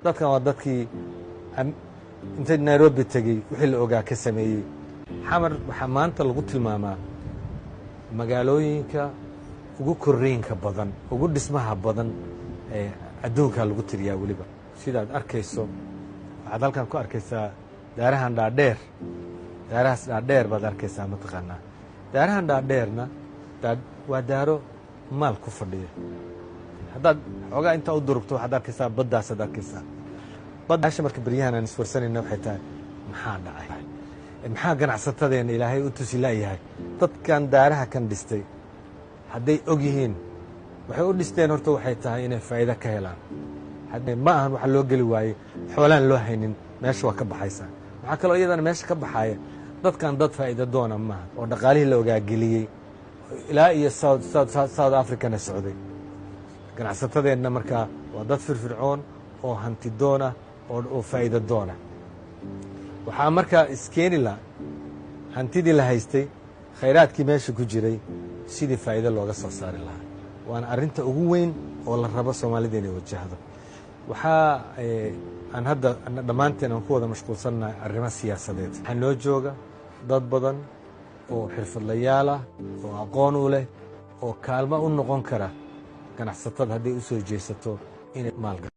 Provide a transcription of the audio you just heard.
dadkan waa dadkii intay Nairobi tagay wixii la ogaa ka sameeyay xamar waxa maanta lagu tilmaamaa magaalooyinka ugu korriinka badan ugu dhismaha badan ee adduunka lagu tiriyaa waliba sidaad arkayso waxaad halkan ku arkaysaa daarahan dhaadheer baad arkaysaa mataqaanaa daarahan dhaadheerna waa daaro maal ku fadhiya haddaad xoogaa intaa u durugto waxaad arkaysaa baddaasaad arkaysaa baddaasha marka beryahan aan iswarsanayna waxay tahay maxaa dhacay maxaa ganacsatadeena ilaahay u tusi laayahay dadkan daaraha kan dhistay hadday og yihiin waxay u dhisteen horta waxay tahay inay faa'iido ka helaan ma ahan waxa loo geli waayey xoolaan loo haynin meesha waa ka baxaysaa waxaa kaloo iyadana meesha ka baxaya dadkan dad faa'iido doona maaha oo dhaqaalihii la ogaageliyey ilaa iyo South Africana socday ganacsatadeenna markaa waa dad firfircoon oo hanti doona oo faa'iido doona waxaa markaa iskeeni la hantidii la haystay khayraadkii meesha ku jiray sidii faa'iido looga soo saari lahaa waana arrinta ugu weyn oo la rabo Soomaalida inay wajahdo waxaa aan hadda dhammaanteen aan ku wada mashquulsannahay arrimo siyaasadeed waxaa noo jooga dad badan oo xirfadlayaal ah oo aqoon u leh oo kaalmo u noqon kara ganacsatada hadday u soo jeesato inay maalgasho